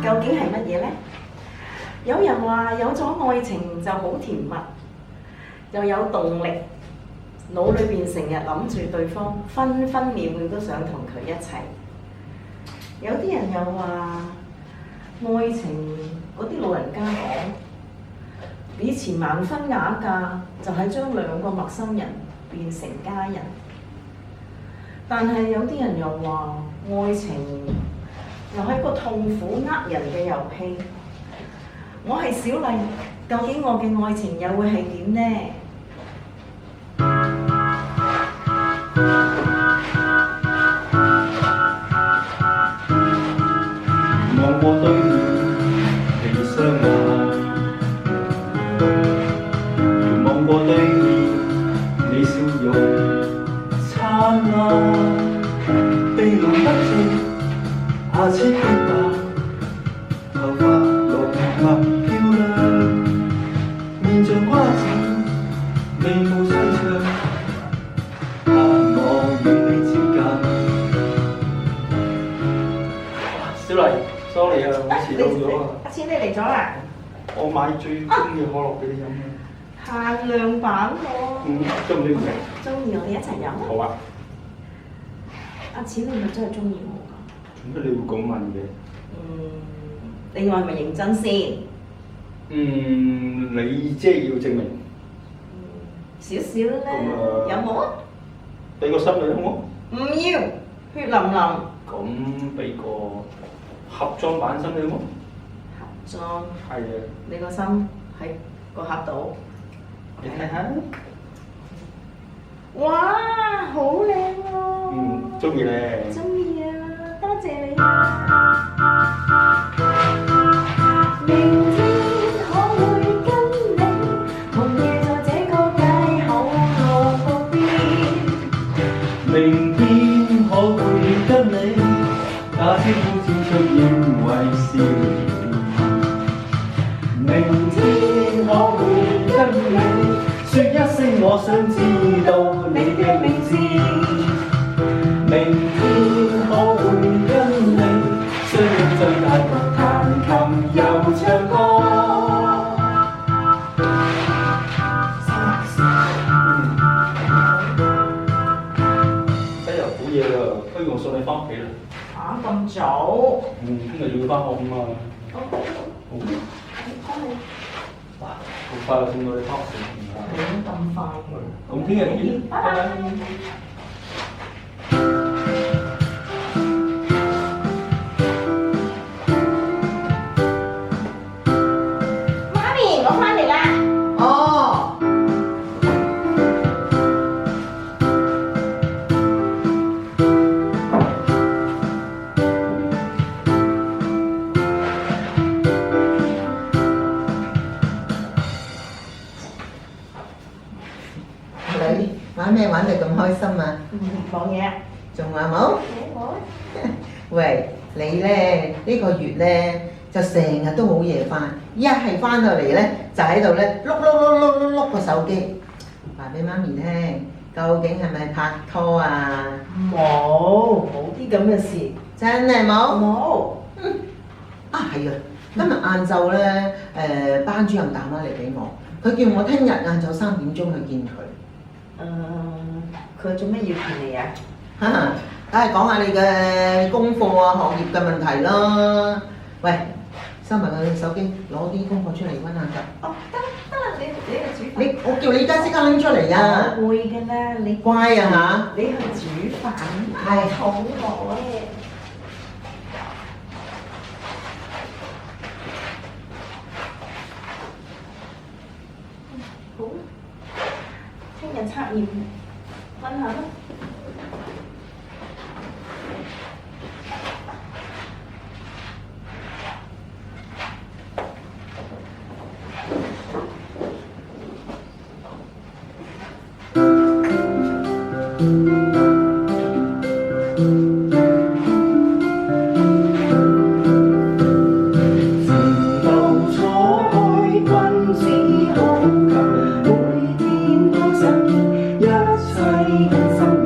究竟係乜嘢呢？有人話有咗愛情就好甜蜜，又有動力，腦裏邊成日諗住對方，分分秒秒都想同佢一齊。有啲人又話愛情嗰啲老人家講，以前盲婚啞嫁就係將兩個陌生人變成家人。但係有啲人又話愛情又係個痛苦呃人嘅遊戲。我係小麗，究竟我嘅愛情又會係點呢？望過對面你相愛，遙望過對面你笑容燦爛，悲濃不盡，下次結吧，頭髮濃密漂亮，面像瓜子，眉毛細長，盼望與你接近。小麗。sorry 啊，我遲到咗啊！阿千你嚟咗啦？我買最中意可樂俾你飲啊！限量版喎。中唔中意？中意，我哋一齊飲啊！好啊！阿千你咪真係中意我㗎？做咩你會咁問嘅？你話係咪認真先？你即係要證明。少少咧，有冇啊？俾個心你好冇？唔要，血淋淋。咁俾個盒裝版心你好冇？盒裝。係啊。你個心喺個盒度。你睇下。哇，好靚喎！中意咧。中意啊，多謝你啊！明天可會跟你同夜在這個街口路個邊？明天可會跟你打招呼先出現為笑臉？明天可會跟你說一聲我想知道你嘅名字？明天可會跟你相約在大局彈琴又唱歌？今日好夜啦，不如我送你翻屋企啦。嚇咁早？聽日要翻學啊嘛。好。哇，好快就送到你翻屋企啦。咁快嘅？咁聽日見，拜拜。媽咪，我翻嚟啦。哦。你玩咩玩得咁開心啊？冇嘢。仲話冇？喂，你咧呢個月咧就成日都好夜翻，一係翻到嚟咧就喺度咧碌個手機。話俾媽咪聽，究竟係咪拍拖啊？冇啲咁嘅事。真係冇？冇。啊係啊，今日晏晝咧班主任打返嚟俾我，佢叫我聽日晏晝3點鐘去見佢。佢做咩要見你啊？梗係講下你嘅功課啊、學業嘅問題啦。喂，收埋佢手機，攞啲功課出嚟温下㗎。哦，得啦，你去煮飯。我叫你而家即刻拎出嚟啊！我會嘅啦，你乖啊嚇！你去煮飯。係好我咧。好，聽日測驗温下啦。每天都想見一切很深。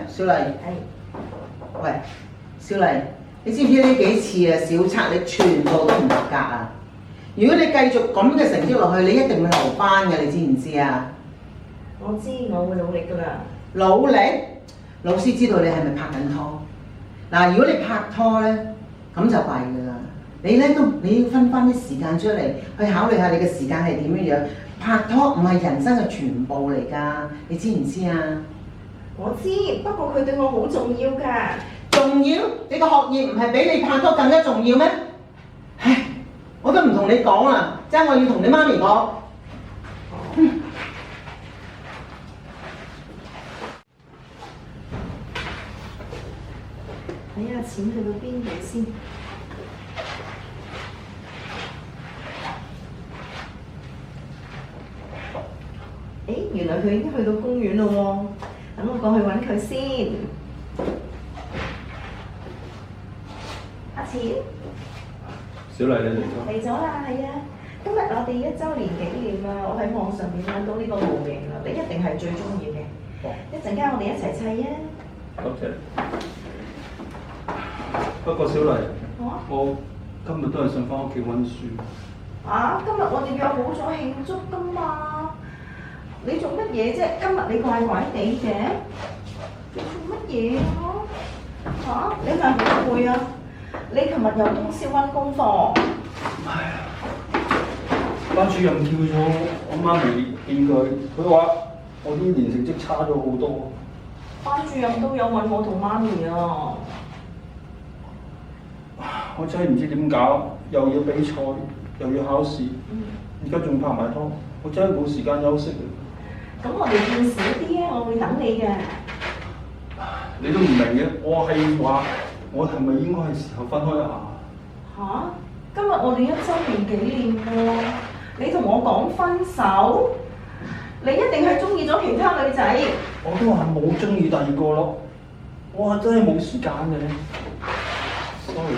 小麗，係喂，小麗，你知唔知呢幾次啊小測你全部都唔合格啊？如果你繼續咁嘅成績落去，你一定會留班嘅，你知唔知啊？我知，我會努力㗎啦。努力，老師知道你係咪拍緊拖？嗱，如果你拍拖咧，咁就弊㗎啦。你咧都你要分翻啲時間出嚟，去考慮下你嘅時間係點樣樣。拍拖唔係人生嘅全部嚟㗎，你知唔知啊？我知，不過佢對我好重要㗎。重要？你個學業唔係比你拍拖更加重要咩？唉，我都唔同你講啦，即係我要同你媽咪講。睇下錢去到邊度先。原來佢已經去到公園咯喎，等我過去揾佢先。阿錢，小麗你嚟咗？嚟咗啦，係啊！今日我哋1週年紀念啊，我喺網上面揾到呢個模型啦，你一定係最中意嘅。一陣間我哋一齊砌啊！多謝。不過小麗，我今日都係想翻屋企温書。今日我哋約好咗慶祝㗎嘛？你做乜嘢啫？今日你怪怪地嘅，你做乜嘢啊？你係咪好攰啊？你琴日又通宵温功課。唉呀，班主任叫咗我媽咪見佢，佢話我呢年成績差咗好多。班主任都有問我同媽咪啊。我真係唔知點搞，又要比賽，又要考試，而家仲拍埋拖，我真係冇時間休息。咁我哋見少啲啊，我會等你嘅。你都唔明嘅，我係話我係咪應該係時候分開啊？今日我哋1週年紀念喎，你同我講分手，你一定係中意咗其他女仔。我都話冇中意第二個咯，我話真係冇時間嘅。sorry。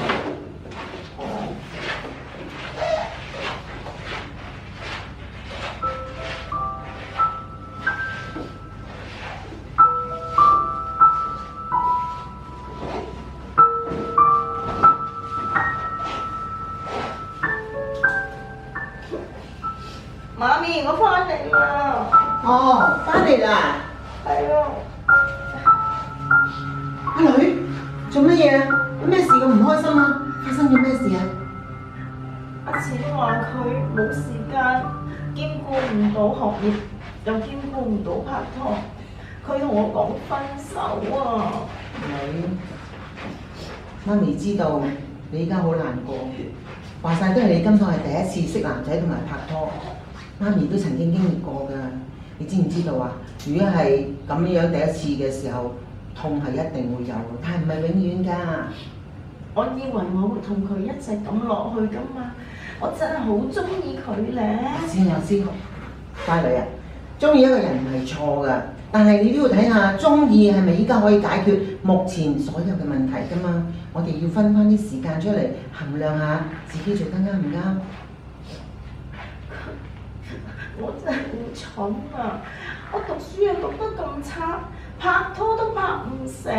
媽咪，我翻嚟啦！翻嚟啦！係啊！阿女，做乜嘢啊？有咩事咁唔開心啊？發生咗咩事啊？阿錢話佢冇時間兼顧唔到學業，又兼顧唔到拍拖，佢同我講分手啊！媽咪知道你而家好難過，話晒都係你今趟係第一次識男仔同埋拍拖。媽咪都曾經經歷過㗎，你知唔知道啊？如果係咁樣第一次嘅時候，痛係一定會有，但係唔係永遠㗎。我以為我會同佢一直咁落去㗎嘛，我真係好中意佢咧。我知，乖女啊，中意一個人唔係錯㗎，但係你都要睇下中意係咪依家可以解決目前所有嘅問題㗎嘛。我哋要分翻啲時間出嚟衡量下自己做得啱唔啱。我真係好蠢啊！我讀書又讀得咁差，拍拖都拍唔成。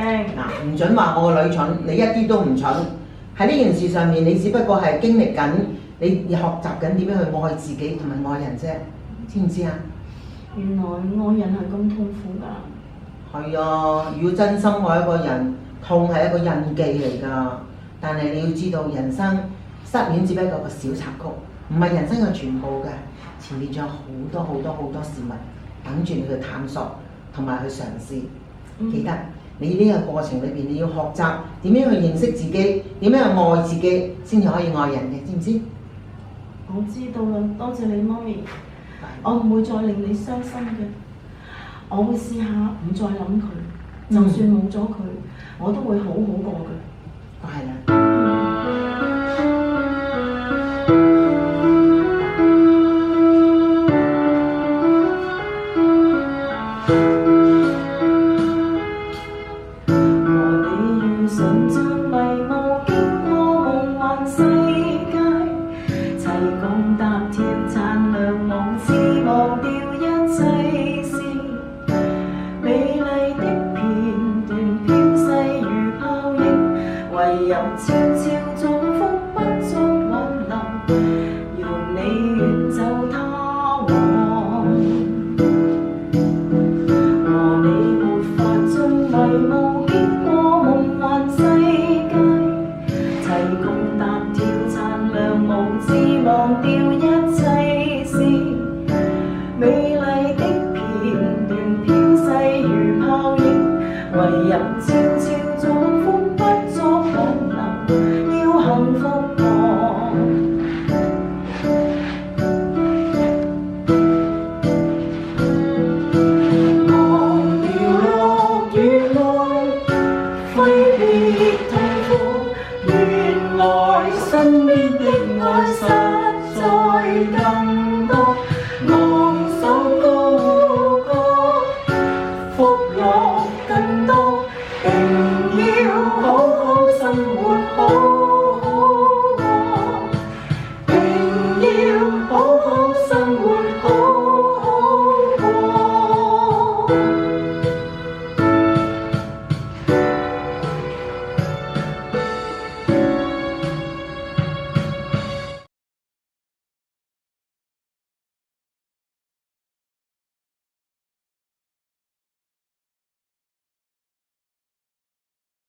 唔準話我個女蠢，你一啲都唔蠢。喺呢件事上面，你只不過係經歷緊，你學習緊點樣去愛自己同埋愛人啫，知唔知啊？原來愛人係咁痛苦㗎。係啊，如果真心愛一個人，痛係一個印記嚟㗎。但係你要知道，人生失戀只不過個小插曲，唔係人生嘅全部㗎。前面仲有好多好多好多事物等住你去探索同埋去嘗試。記得你呢個過程裏邊，你要學習點樣去認識自己，點樣去愛自己，先至可以愛人嘅，知唔知？我知道啦，多謝你媽咪，我唔會再令你傷心嘅，我會試下唔再諗佢，就算冇咗佢，我都會好好過嘅。係啦。忘掉一切事，美麗你遠走他往，和你沒法將迷霧經過夢幻世界，齊共踏跳燦亮舞姿，忘掉一切事，美麗的片段飄逝如泡影，唯有悄悄縱歡不作保留，要幸福過。身邊的愛實在更